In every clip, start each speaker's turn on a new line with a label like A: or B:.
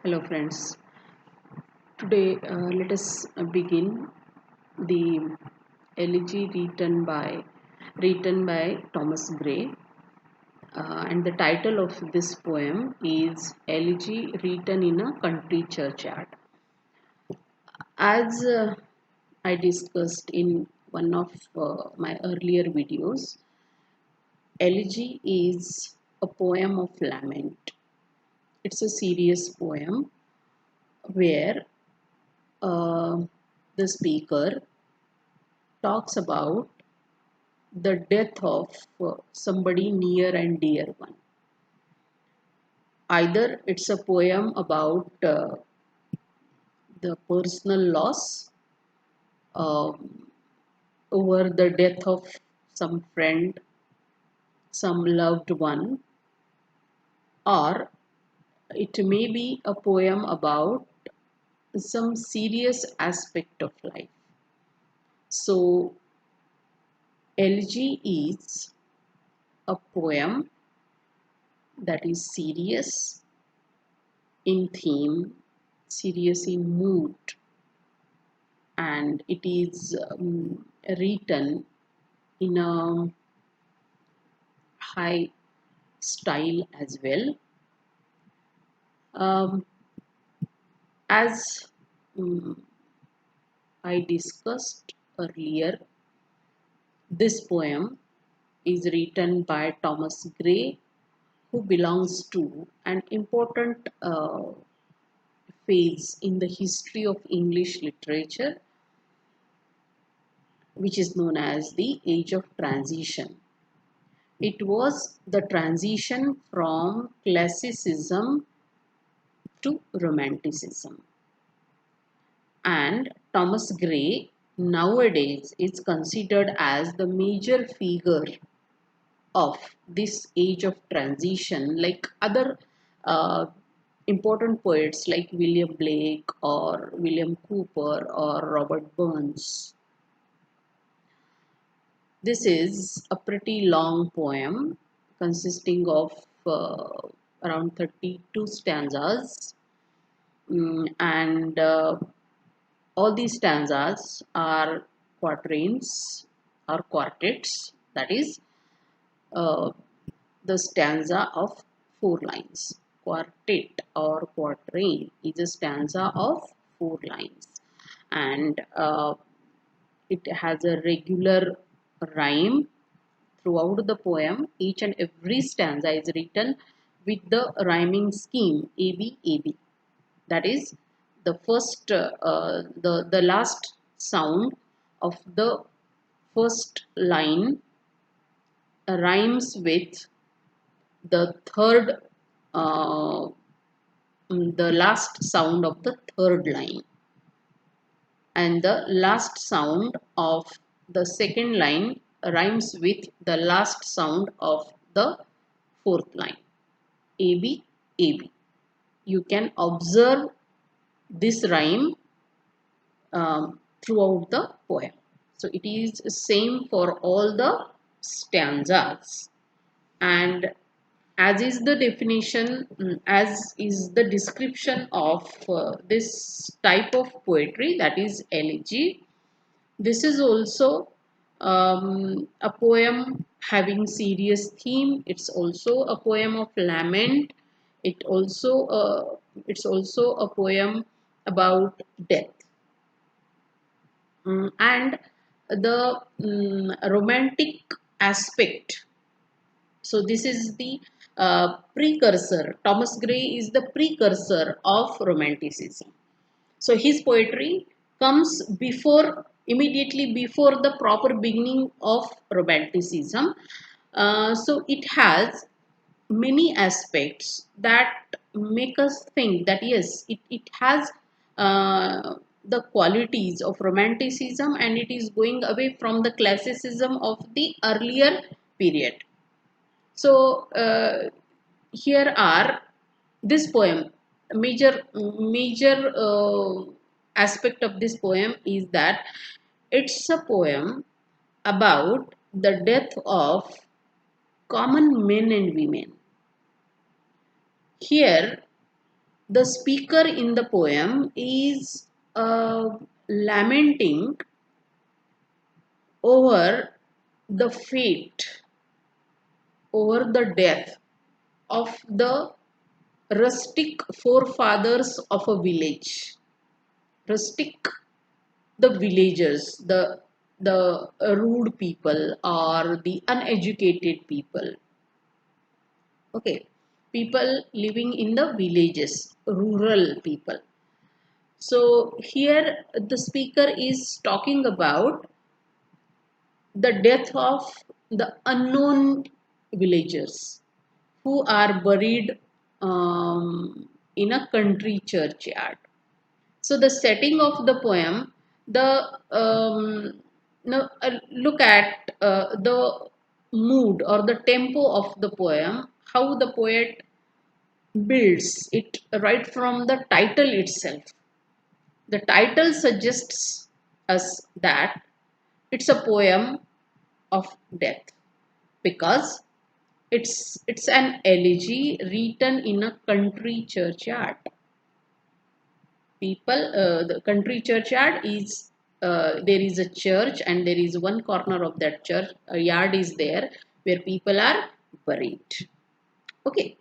A: Hello friends. Today let us begin the elegy written by Thomas Gray, and the title of this poem is Elegy Written in a Country Churchyard. As I discussed in one of my earlier videos, elegy is a poem of lament. It's a serious poem where uh, the speaker talks about the death of somebody near and dear one. Either it's a poem about the personal loss um, over the death of some friend, some loved one, or it may be a poem about some serious aspect of life. So, Elegy is a poem that is serious in theme, serious in mood, and it is written in a high style as well. Um, as I discussed earlier, this poem is written by Thomas Gray, who belongs to an important phase in the history of English literature, which is known as the Age of Transition. It was the transition from classicism to romanticism. And Thomas Gray nowadays is considered as the major figure of this age of transition, like other uh, important poets like William Blake or William Cooper or Robert Burns. This is a pretty long poem consisting of around 32 stanzas. And all these stanzas are quatrains or quartets, that is, uh, the stanza of four lines. Quartet or quatrain is a stanza of four lines, and it has a regular rhyme throughout the poem. Each and every stanza is written with the rhyming scheme ABAB. That is, the last sound of the first line rhymes with the third, uh, the last sound of the third line, and the last sound of the second line rhymes with the last sound of the fourth line. AB, AB. You can observe this rhyme throughout the poem. So it is same for all the stanzas. And as is the definition, as is the description of this type of poetry, that is elegy. This is also a poem having serious theme. It's also a poem of lament. It also it's also a poem about death. And the romantic aspect. So this is the precursor. Thomas Gray is the precursor of romanticism. So his poetry comes before, immediately before the proper beginning of romanticism. So it has many aspects that make us think that yes, it has the qualities of romanticism, and it is going away from the classicism of the earlier period. So here are this poem. Major aspect of this poem is that it's a poem about the death of common men and women. Here, The speaker in the poem is lamenting over the fate, over the death of the rustic forefathers of a village. Rustic, the villagers, the rude people or the uneducated people. Okay, people living in the villages, rural people. So here the speaker is talking about the death of the unknown villagers who are buried in a country churchyard. So the setting of the poem, the no, look at the mood or the tempo of the poem, how the poet builds it right from the title itself. The title suggests us that it's a poem of death because it's an elegy written in a country churchyard. People, the country churchyard is there is a church and there is one corner of that church a yard is there where people are buried. Okay,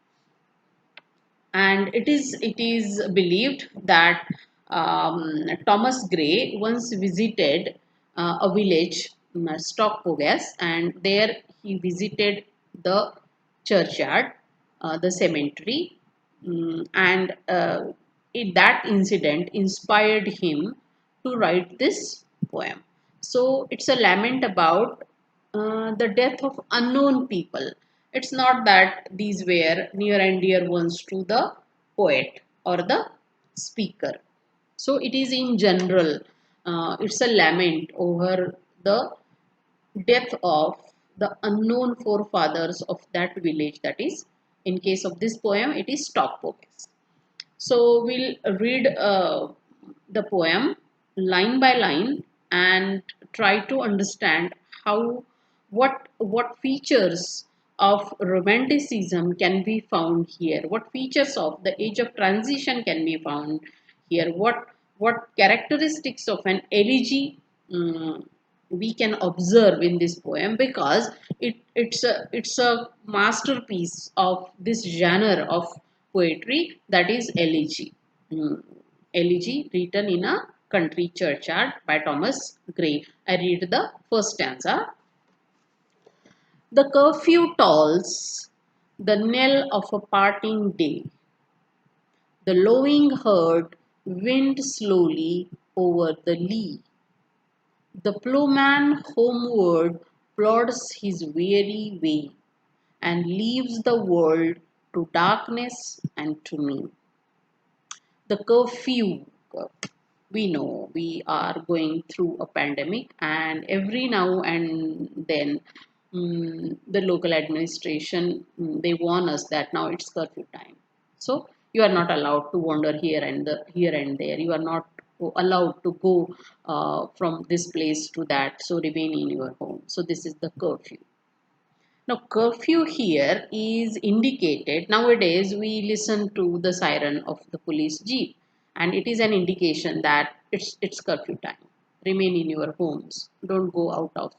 A: and it is believed that Thomas Gray once visited a village, Stockpogas, and there he visited the churchyard, the cemetery, and that incident inspired him to write this poem. So it's a lament about the death of unknown people. It's not that these were near and dear ones to the poet or the speaker. So it is in general, it's a lament over the death of the unknown forefathers of that village. That is, in case of this poem, it is Stockpoges. So we'll read the poem line by line and try to understand how what features of romanticism can be found here. What features of the age of transition can be found here. What characteristics of an elegy we can observe in this poem, because it's a masterpiece of this genre of poetry, that is elegy. Elegy written in a country churchyard by Thomas Gray. I read the first stanza. The curfew tolls, the knell of a parting day. The lowing herd wind slowly over the lea. The plowman homeward plods his weary way and leaves the world to darkness and to me. The curfew, we know we are going through a pandemic, and every now and then the local administration they warn us that now it's curfew time. So you are not allowed to wander here and there. You are not allowed to go from this place to that, so remain in your home. So this is the curfew. Now, curfew here is indicated. Nowadays, we listen to the siren of the police jeep, and it is an indication that it's curfew time. Remain in your homes. Don't go out of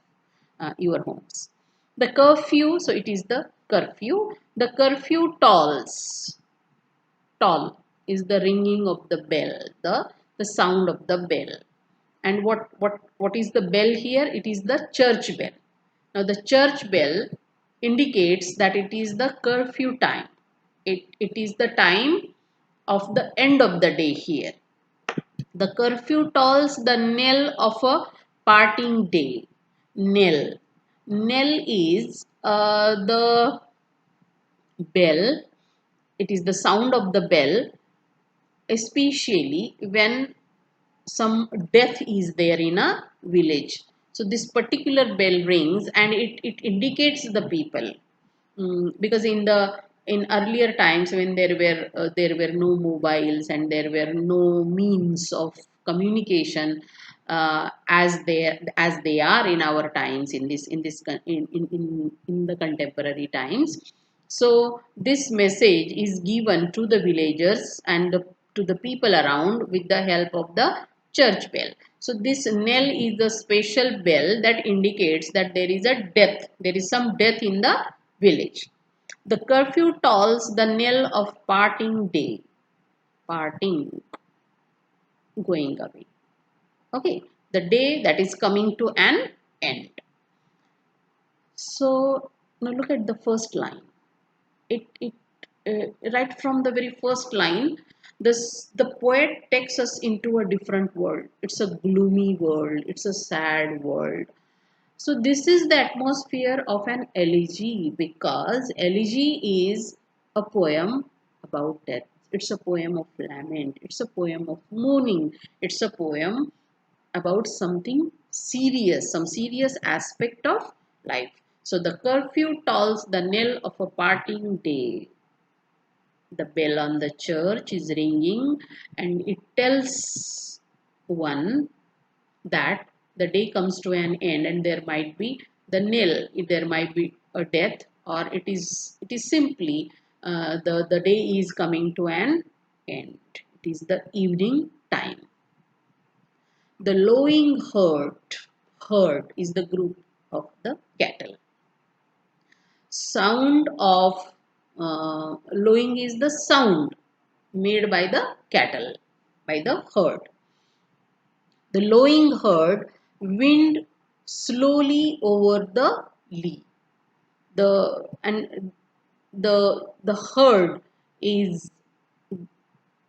A: your homes. The curfew, so it is the curfew. The curfew tolls. Toll is the ringing of the bell, the sound of the bell. And what is the bell here? It is the church bell. Now the church bell indicates that it is the curfew time. It is the time of the end of the day here. The curfew tolls the knell of a parting day. Knell. Knell is the bell. It is the sound of the bell, especially when some death is there in a village. So this particular bell rings and it indicates the people. Because in earlier times when there were no mobiles and there were no means of communication as they are in our times, in the contemporary times, So this message is given to the villagers and to the people around with the help of the church bell. So this knell is the special bell that indicates that there is a death. There is some death in the village. The curfew tolls the knell of parting day. Parting, going away. Okay. The day that is coming to an end. So now look at the first line. Right from the very first line, the poet takes us into a different world. It's a gloomy world, it's a sad world. So this is the atmosphere of an elegy, because elegy is a poem about death. It's a poem of lament, it's a poem of mourning, it's a poem about something serious, some serious aspect of life. So the curfew tolls the knell of a parting day. The bell on the church is ringing, and it tells one that the day comes to an end, and there might be the knell, there might be a death, or it is simply the day is coming to an end. It is the evening time. The lowing herd is the group of the cattle. Sound of lowing is the sound made by the cattle, by the herd. The lowing herd wind slowly over the lea. The herd is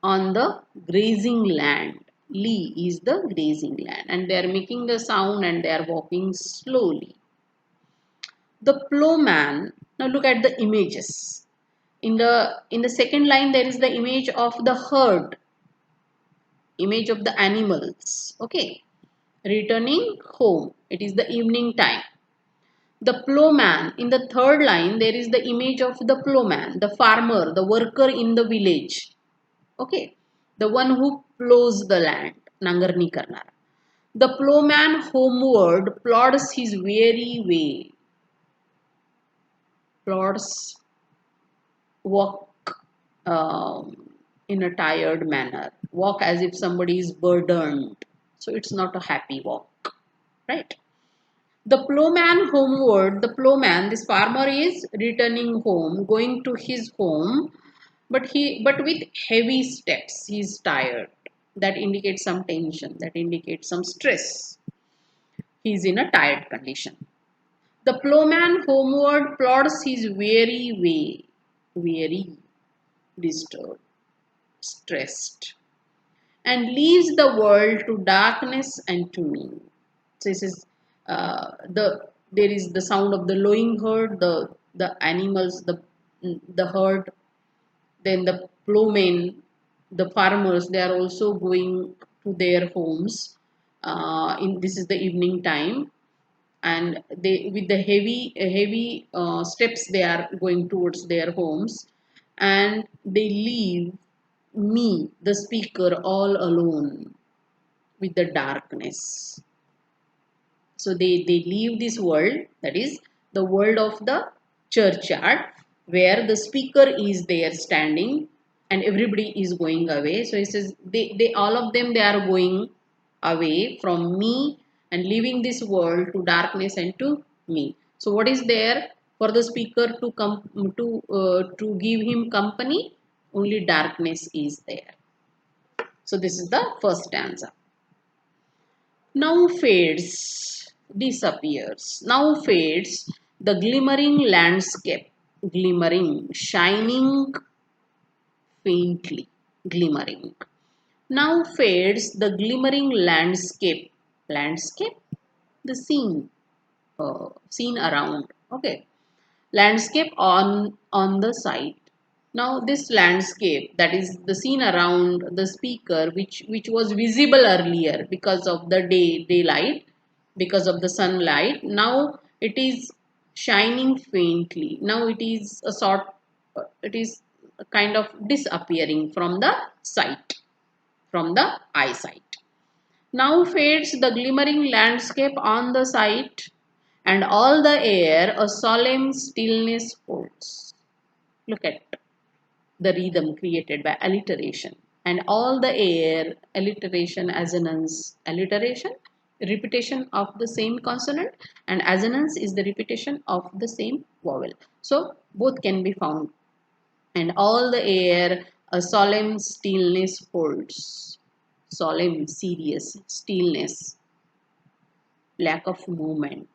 A: on the grazing land. Lea is the grazing land, and they are making the sound and they are walking slowly. The plowman. Now look at the images. In the second line, there is the image of the herd, image of the animals. Okay, returning home. It is the evening time. The plowman. In the third line, there is the image of the plowman, the farmer, the worker in the village. Okay, the one who plows the land. Nangarni karnar. The plowman homeward plods his weary way. Plods, walk in a tired manner. Walk as if somebody is burdened. So it's not a happy walk, right? The plowman homeward, the plowman, this farmer is returning home, going to his home, but with heavy steps. He is tired. That indicates some tension. That indicates some stress. He is in a tired condition. The plowman homeward plods his weary way, weary, disturbed, stressed, and leaves the world to darkness and to me. So this is there is the sound of the lowing herd, the animals, the herd, then the plowmen, the farmers. They are also going to their homes. In this is the evening time, and they with the heavy steps they are going towards their homes, and they leave me, the speaker, all alone with the darkness. So they leave this world, that is the world of the churchyard, where the speaker is there standing and everybody is going away. So he says they all of them, they are going away from me and leaving this world to darkness and to me. So what is there for the speaker to come to give him company? Only darkness is there. So this is the first stanza. Now fades, disappears. Now fades the glimmering landscape, glimmering, shining faintly, glimmering. Now fades the glimmering landscape, landscape, the scene around. Okay, landscape on the site. Now this landscape, that is the scene around the speaker, which was visible earlier because of the daylight, because of the sunlight, now it is shining faintly. Now it is a sort, it is a kind of disappearing from the sight, from the eyesight. Now fades the glimmering landscape on the sight, and all the air a solemn stillness holds. Look at the rhythm created by alliteration. And all the air, alliteration, assonance, alliteration, repetition of the same consonant, and assonance is the repetition of the same vowel. So both can be found. And all the air, a solemn stillness holds. Solemn, serious, stillness, lack of movement.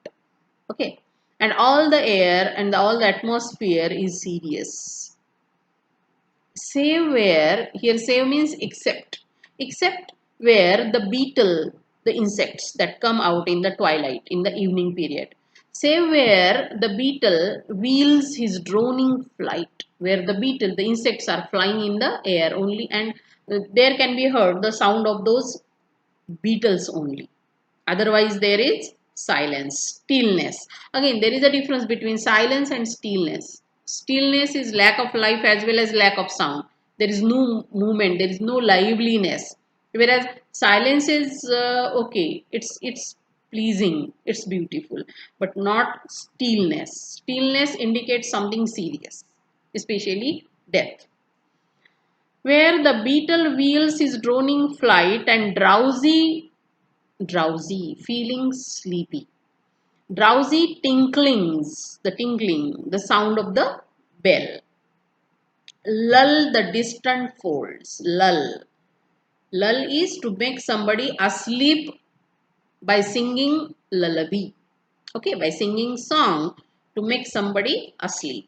A: Okay. And all the air and all the atmosphere is serious. Save where, here save means except where the beetle, the insects that come out in the twilight, in the evening period. Save where the beetle wheels his droning flight, where the beetle, the insects are flying in the air only, and there can be heard the sound of those beetles only. Otherwise, there is silence, stillness. Again, there is a difference between silence and stillness. Stillness is lack of life as well as lack of sound. There is no movement, there is no liveliness. Whereas silence is okay, it's pleasing, it's beautiful, but not stillness. Stillness indicates something serious, especially death. Where the beetle wheels his droning flight and drowsy, feeling sleepy. Drowsy tinklings, the tinkling, the sound of the bell. Lull the distant folds. Lull. Lull is to make somebody asleep by singing lullaby. Okay, by singing song to make somebody asleep.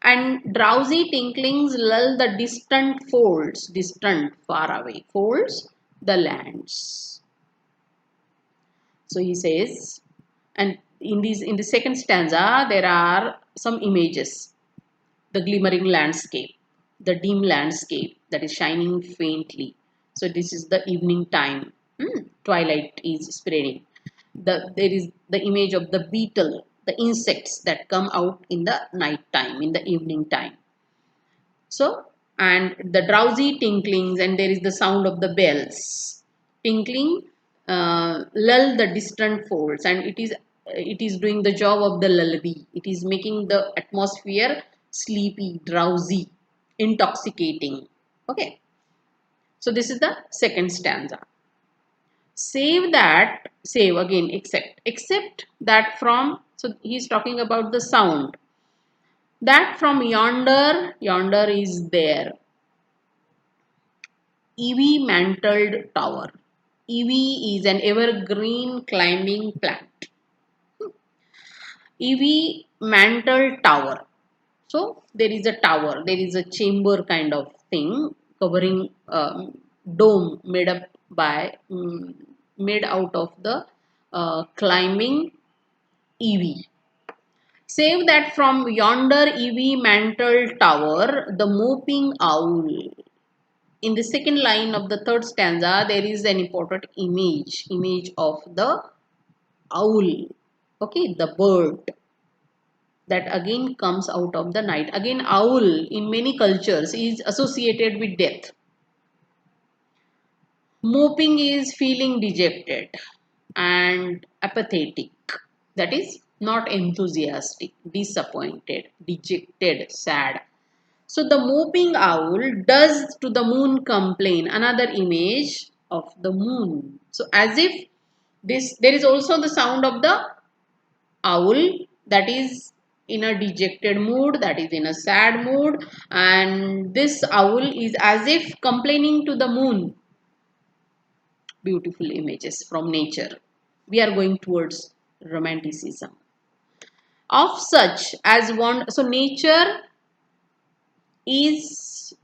A: And drowsy tinklings lull the distant folds, distant, far away, folds, the lands. So he says, and in the second stanza there are some images: the glimmering landscape, the dim landscape that is shining faintly. So this is the evening time. Twilight is spreading. There is the image of the beetle, the insects that come out in the night time, in the evening time. So, and the drowsy tinklings, and there is the sound of the bells. Tinkling lull the distant folds, and it is doing the job of the lullaby. It is making the atmosphere sleepy, drowsy, intoxicating. Okay. So this is the second stanza. Save again, except that from, so he is talking about the sound. That from yonder is there, ivy mantled tower. Ivy is an evergreen climbing plant. Ivy mantled tower. So there is a tower, there is a chamber kind of thing covering dome made up by made out of the climbing ivy. Save that from yonder ivy mantled tower, the moping owl. In the second line of the third stanza, there is an important image of the owl. Okay, the bird that again comes out of the night. Again, owl in many cultures is associated with death. Moping is feeling dejected and apathetic. That is not enthusiastic, disappointed, dejected, sad. So the moping owl does to the moon complain. Another image of the moon. So as if there is also the sound of the owl that is in a dejected mood, that is in a sad mood, and this owl is as if complaining to the moon. Beautiful images from nature. We are going towards romanticism. Of such as one, so nature is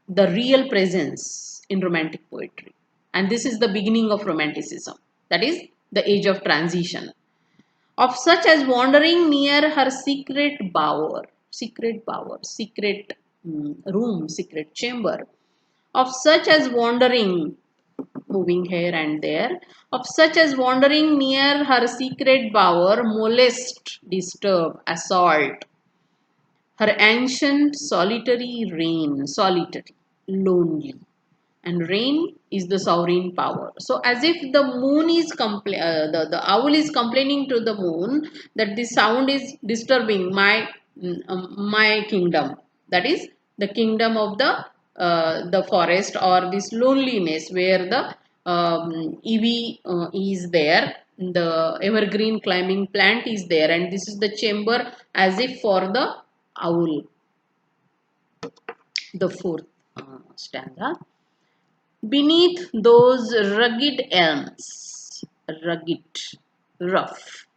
A: the real presence in romantic poetry. And this is the beginning of romanticism. That is the age of transition. Of such as wandering near her secret bower, secret room, secret chamber. Of such as wandering, moving here and there, of such as wandering near her secret bower, molest, disturb, assault, her ancient solitary reign, solitary, lonely. And rain is the sovereign power. So as if the moon is the owl is complaining to the moon that the sound is disturbing my kingdom. That is the kingdom of the forest, or this loneliness where the ivy is there, the evergreen climbing plant is there, and this is the chamber as if for the owl. The fourth stanza. Beneath those rugged elms, rugged, rough,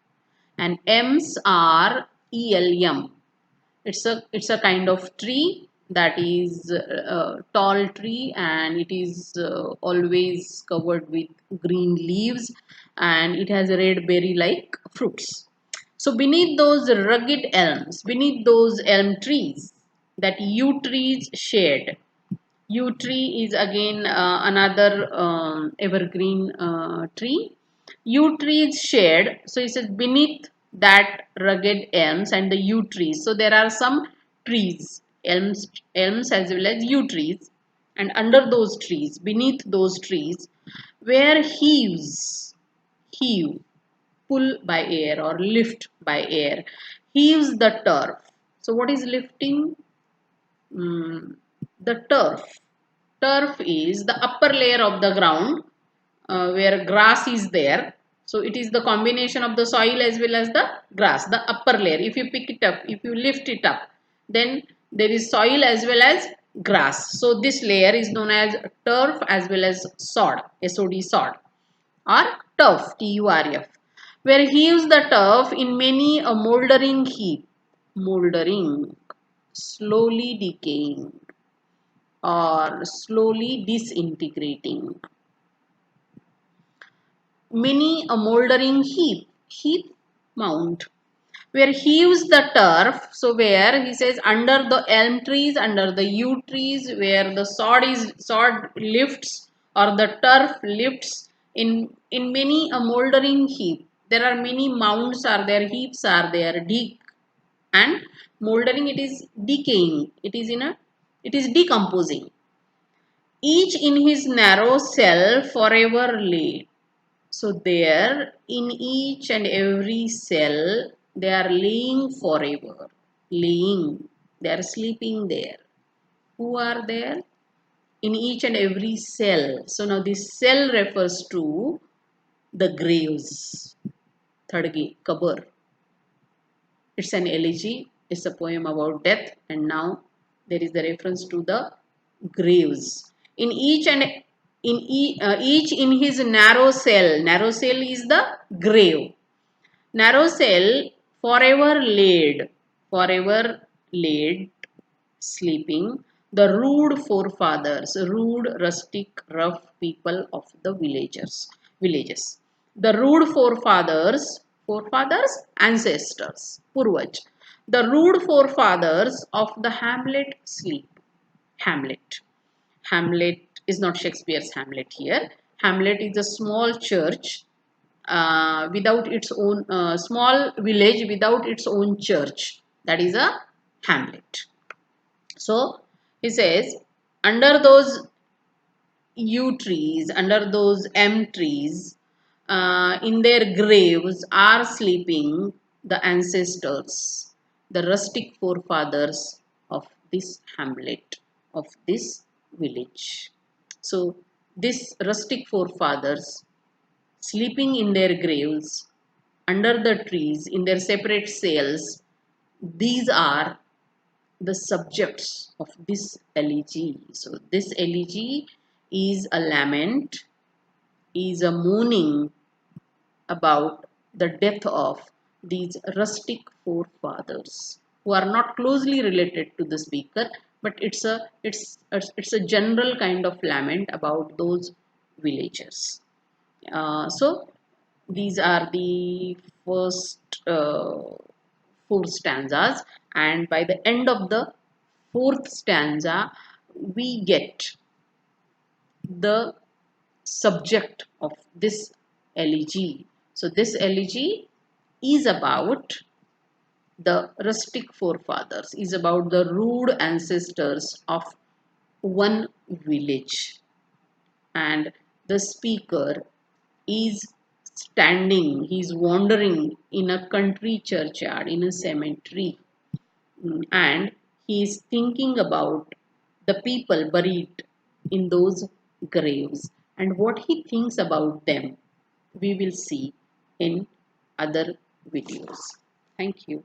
A: and elms are elm. It's a kind of tree that is a tall tree, and it is always covered with green leaves, and it has red berry like fruits. So beneath those rugged elms, beneath those elm trees, that yew trees shade. Yew tree is again another evergreen tree. Yew trees shade. So it says beneath that rugged elms and the yew trees. So there are some trees, elms as well as yew trees, and under those trees, beneath those trees, where heave, pull by air or lift by air, heaves the turf. So what is lifting? The turf. Turf is the upper layer of the ground where grass is there. So it is the combination of the soil as well as the grass, the upper layer. If you pick it up, if you lift it up, then there is soil as well as grass. So this layer is known as turf as well as sod, SOD, sod, or turf, TURF, where heaves the turf in many a mouldering heap, mouldering, slowly decaying or slowly disintegrating. Many a mouldering heap mound, where heaves the turf. So where he says under the elm trees, under the yew trees, where the sod lifts or the turf lifts in many a mouldering heap. There are many mounds are there, heaps are there, and mouldering, it is decaying. It is decomposing. Each in his narrow cell forever laid. So there in each and every cell they are laying forever. Laying. They are sleeping there. Who are there? In each and every cell. So now this cell refers to the graves. Third Kabur. It's an elegy. It's a poem about death, and now there is the reference to the graves. In each and each in his narrow cell. Narrow cell is the grave. Narrow cell, forever laid, sleeping. The rude forefathers, rude, rustic, rough people of the villages. The rude forefathers, ancestors, purvaj. The rude forefathers of the Hamlet sleep. Hamlet. Hamlet is not Shakespeare's Hamlet here. Hamlet is a small church without its own, small village without its own church. That is a hamlet. So he says, under those yew trees, under those elm trees, in their graves are sleeping the ancestors, the rustic forefathers of this hamlet, of this village. So this rustic forefathers sleeping in their graves under the trees in their separate cells, these are the subjects of this elegy. So this elegy is a lament, is a mourning about the death of these rustic forefathers who are not closely related to the speaker, but it's a general kind of lament about those villagers. So these are the first four stanzas, and by the end of the fourth stanza we get the subject of this elegy. So this elegy is about the rustic forefathers, is about the rude ancestors of one village, and the speaker is standing, he's wandering in a country churchyard, in a cemetery, and He is thinking about the people buried in those graves, and what he thinks about them we will see in other videos. Thank you.